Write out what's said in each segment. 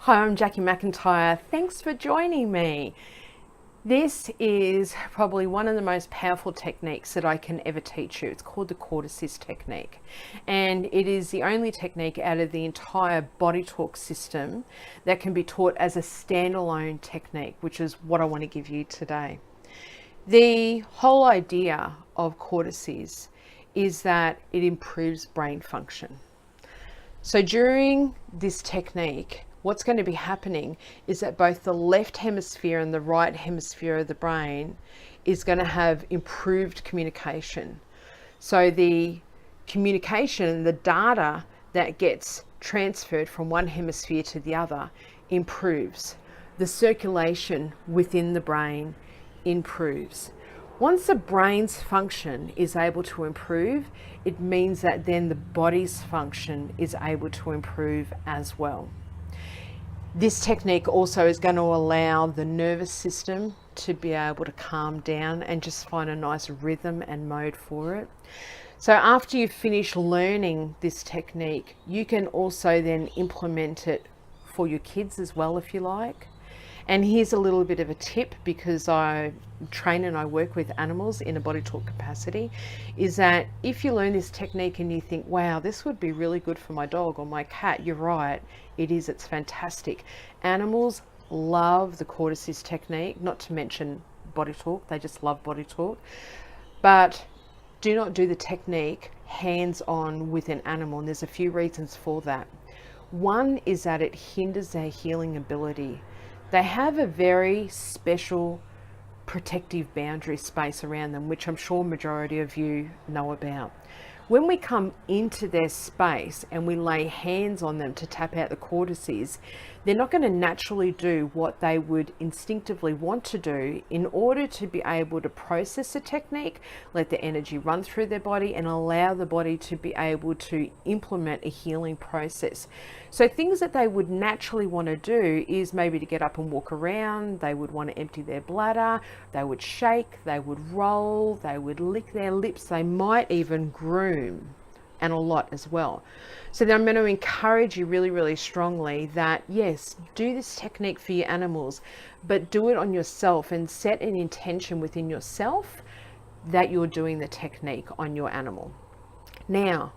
Hi, I'm Jacquie McIntyre. Thanks for joining me. This is probably one of the most powerful techniques that I can ever teach you. It's called the Cortices Technique. And it is the only technique out of the entire Bodytalk system that can be taught as a standalone technique, which is what I want to give you today. The whole idea of Cortices is that it improves brain function. So during this technique, what's going to be happening is that both the left hemisphere and the right hemisphere of the brain is going to have improved communication. So the communication, the data that gets transferred from one hemisphere to the other improves. The circulation within the brain improves. Once the brain's function is able to improve, it means that then the body's function is able to improve as well. This technique also is going to allow the nervous system to be able to calm down and just find a nice rhythm and mode for it. So after you finish learning this technique, you can also then implement it for your kids as well if you like. And here's a little bit of a tip, because I train and I work with animals in a body talk capacity, is that if you learn this technique and you think, wow, this would be really good for my dog or my cat, you're right, it is, it's fantastic. Animals love the Cortices technique, not to mention body talk, they just love body talk. But do not do the technique hands-on with an animal, and there's a few reasons for that. One is that it hinders their healing ability. They have a very special protective boundary space around them, which I'm sure majority of you know about. When we come into their space and we lay hands on them to tap out the cortices, they're not going to naturally do what they would instinctively want to do in order to be able to process the technique, let the energy run through their body and allow the body to be able to implement a healing process. So things that they would naturally want to do is maybe to get up and walk around, they would want to empty their bladder, they would shake, they would roll, they would lick their lips, they might even groom, and a lot as well. So then I'm going to encourage you really, really strongly that yes, do this technique for your animals, but do it on yourself and set an intention within yourself that you're doing the technique on your animal. Now,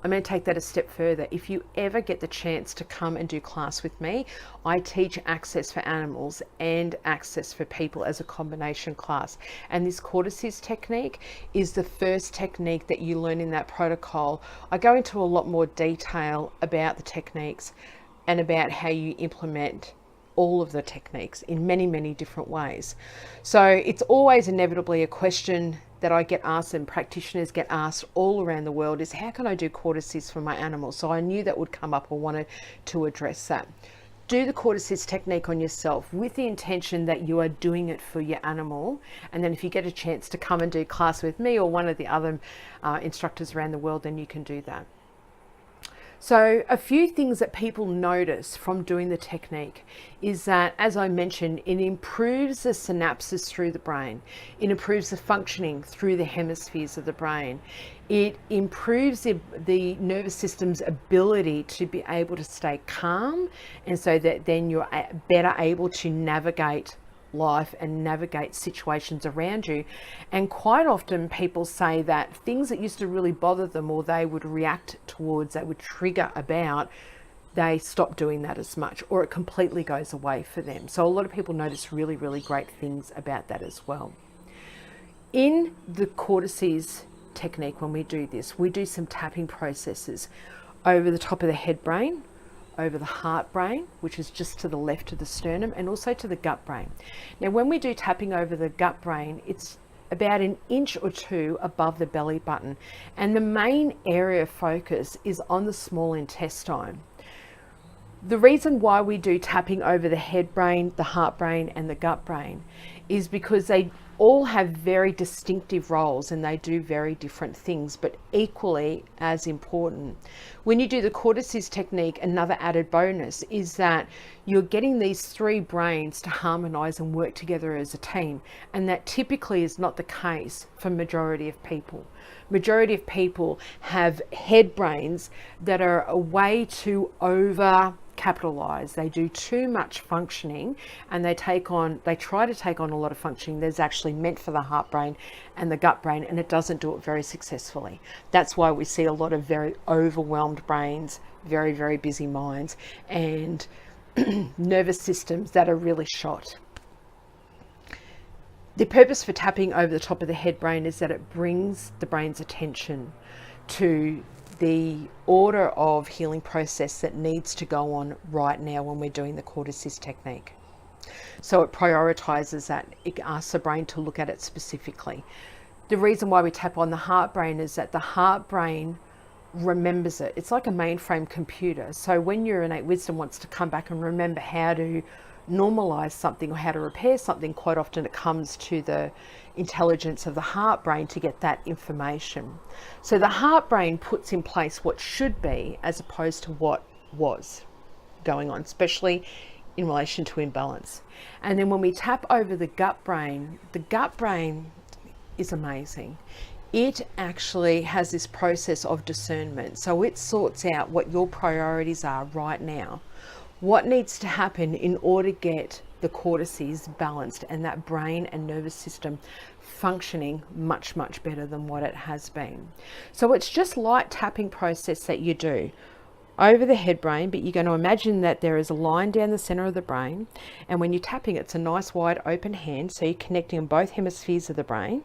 I'm going to take that a step further. If you ever get the chance to come and do class with me, I teach access for animals and access for people as a combination class. And this Cortices technique is the first technique that you learn in that protocol. I go into a lot more detail about the techniques and about how you implement all of the techniques in many, many different ways. So it's always inevitably a question that I get asked and practitioners get asked all around the world is, how can I do Cortices for my animals? So I knew that would come up or wanted to address that. Do the Cortices technique on yourself with the intention that you are doing it for your animal. And then if you get a chance to come and do class with me or one of the other instructors around the world, then you can do that. So a few things that people notice from doing the technique is that, as I mentioned, it improves the synapses through the brain. It improves the functioning through the hemispheres of the brain. It improves the nervous system's ability to be able to stay calm, and so that then you're better able to navigate life and navigate situations around you. And quite often people say that things that used to really bother them or they would react towards, that would trigger about, they stop doing that as much, or it completely goes away for them. So a lot of people notice really, really great things about that as well. In the Cortices technique, when we do this, we do some tapping processes over the top of the head brain, over the heart brain, which is just to the left of the sternum, and also to the gut brain. Now, when we do tapping over the gut brain, it's about an inch or two above the belly button. And the main area of focus is on the small intestine. The reason why we do tapping over the head brain, the heart brain, and the gut brain is because they all have very distinctive roles and they do very different things, but equally as important. When you do the Cortices technique, another added bonus is that you're getting these three brains to harmonize and work together as a team, and that typically is not the case for majority of people. Majority of people have head brains that are a way too over capitalize. They do too much functioning, and they try to take on a lot of functioning that's actually meant for the heart brain and the gut brain, and it doesn't do it very successfully. That's why we see a lot of very overwhelmed brains, very, very busy minds, and nervous systems that are really shot. The purpose for tapping over the top of the head brain is that it brings the brain's attention to the order of healing process that needs to go on right now when we're doing the Cortices technique. So it prioritizes that. It asks the brain to look at it specifically. The reason why we tap on the heart brain is that the heart brain remembers it. It's like a mainframe computer. So when your innate wisdom wants to come back and remember how to normalize something or how to repair something, quite often it comes to the intelligence of the heart brain to get that information. So the heart brain puts in place what should be as opposed to what was going on, especially in relation to imbalance. And then when we tap over the gut brain is amazing. It actually has this process of discernment. So it sorts out what your priorities are right now. What needs to happen in order to get the cortices balanced and that brain and nervous system functioning much, much better than what it has been. So it's just light tapping process that you do over the head brain, but you're going to imagine that there is a line down the center of the brain, and when you're tapping, it's a nice wide open hand, so you're connecting on both hemispheres of the brain.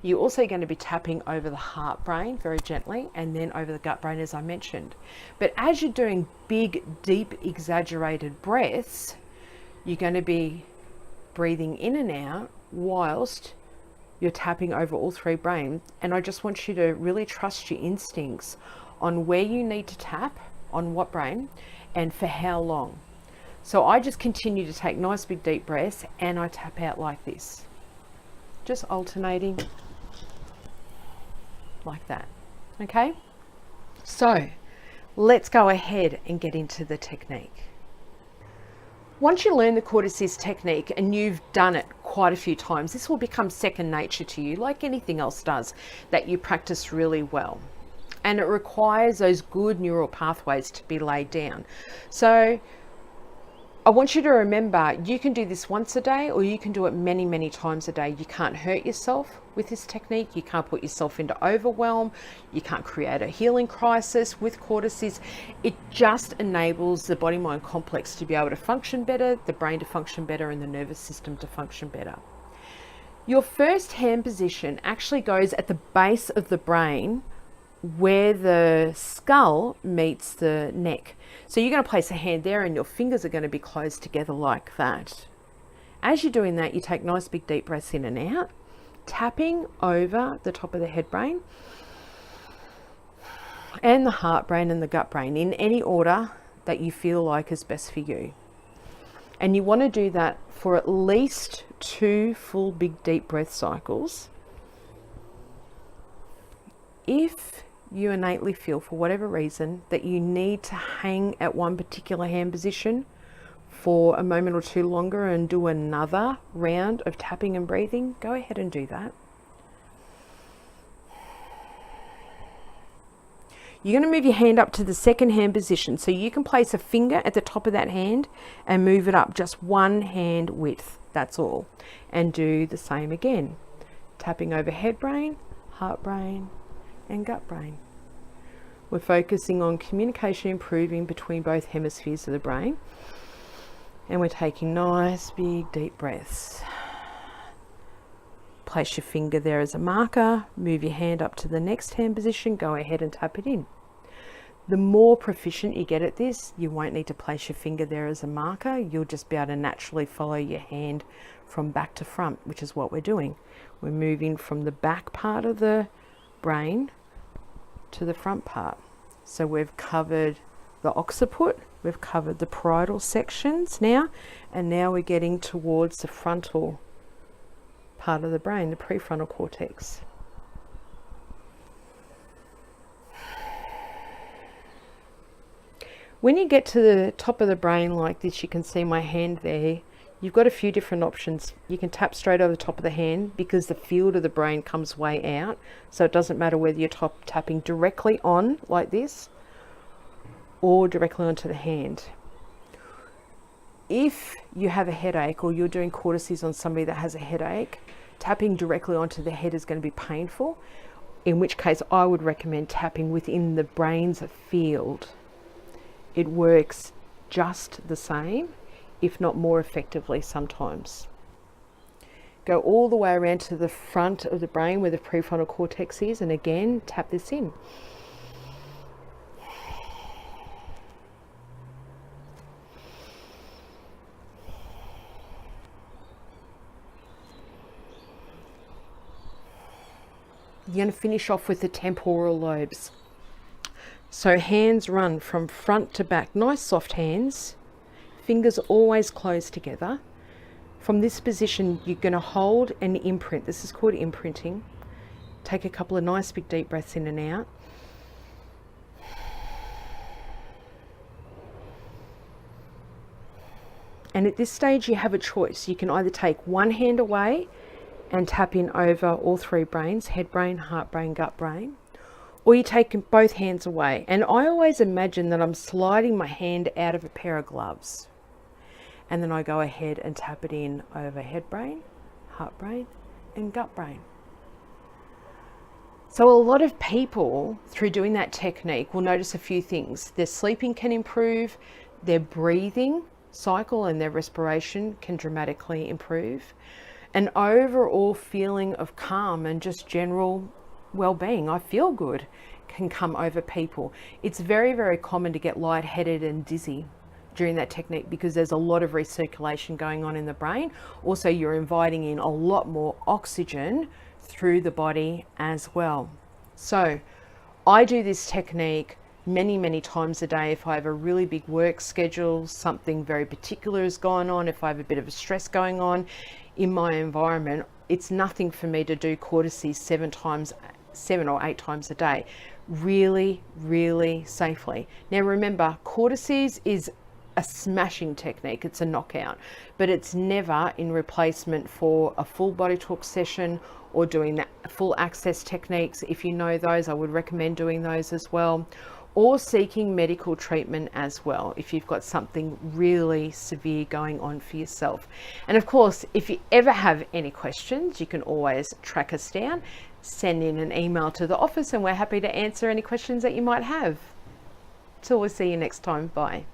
You're also going to be tapping over the heart brain very gently, and then over the gut brain, as I mentioned. But as you're doing big, deep, exaggerated breaths, you're going to be breathing in and out whilst you're tapping over all three brains. And I just want you to really trust your instincts on where you need to tap, on what brain, and for how long. So I just continue to take nice big deep breaths, and I tap out like this, just alternating like that. Okay, so let's go ahead and get into the technique. Once you learn the Cortices technique and you've done it quite a few times, this will become second nature to you, like anything else does that you practice really well. And it requires those good neural pathways to be laid down. So I want you to remember, you can do this once a day, or you can do it many, many times a day. You can't hurt yourself with this technique. You can't put yourself into overwhelm. You can't create a healing crisis with cortices. It just enables the body-mind complex to be able to function better, the brain to function better, and the nervous system to function better. Your first hand position actually goes at the base of the brain, where the skull meets the neck. So you're going to place a hand there, and your fingers are going to be closed together like that. As you're doing that, you take nice big deep breaths in and out, tapping over the top of the head brain and the heart brain and the gut brain in any order that you feel like is best for you. And you want to do that for at least 2 full big deep breath cycles. If you innately feel, for whatever reason, that you need to hang at one particular hand position for a moment or two longer and do another round of tapping and breathing, go ahead and do that. You're going to move your hand up to the second hand position, so you can place a finger at the top of that hand and move it up just 1 hand width, that's all. And do the same again, tapping over head brain, heart brain, and gut brain. We're focusing on communication improving between both hemispheres of the brain, and we're taking nice big deep breaths. Place your finger there as a marker, move your hand up to the next hand position, go ahead and tap it in. The more proficient you get at this, you won't need to place your finger there as a marker. You'll just be able to naturally follow your hand from back to front, which is what we're doing. We're moving from the back part of the brain to the front part. So we've covered the occiput, we've covered the parietal sections now, and now we're getting towards the frontal part of the brain, the prefrontal cortex. When you get to the top of the brain like this, you can see my hand there. You've got a few different options. You can tap straight over the top of the hand because the field of the brain comes way out. So it doesn't matter whether you're tapping directly on like this or directly onto the hand. if you have a headache or you're doing cortices on somebody that has a headache, tapping directly onto the head is going to be painful, in which case I would recommend tapping within the brain's field. It works just the same, if not more effectively sometimes. Go all the way around to the front of the brain where the prefrontal cortex is, and again, tap this in. You're going to finish off with the temporal lobes. So hands run from front to back, nice soft hands, fingers always closed together. From this position, you're going to hold and imprint. This is called imprinting. Take a couple of nice big deep breaths in and out. And at this stage, you have a choice. You can either take one hand away and tap in over all three brains, head brain, heart brain, gut brain, or you take both hands away. And I always imagine that I'm sliding my hand out of a pair of gloves. And then I go ahead and tap it in over head brain, heart brain, and gut brain. So a lot of people, through doing that technique, will notice a few things. Their sleeping can improve, their breathing cycle and their respiration can dramatically improve. An overall feeling of calm and just general well-being, I feel good, can come over people. It's very, very common to get lightheaded and dizzy during that technique because there's a lot of recirculation going on in the brain. Also, you're inviting in a lot more oxygen through the body as well. So I do this technique many, many times a day. If I have a really big work schedule, something very particular is going on, if I have a bit of a stress going on in my environment, it's nothing for me to do cortices 7 or 8 times a day, really, really safely. Now remember, cortices is a smashing technique, it's a knockout, but it's never in replacement for a full Bodytalk session or doing that full access techniques. If you know those, I would recommend doing those as well, or seeking medical treatment as well if you've got something really severe going on for yourself. And of course, if you ever have any questions, you can always track us down, send in an email to the office, and we're happy to answer any questions that you might have. Till we'll see you next time. Bye.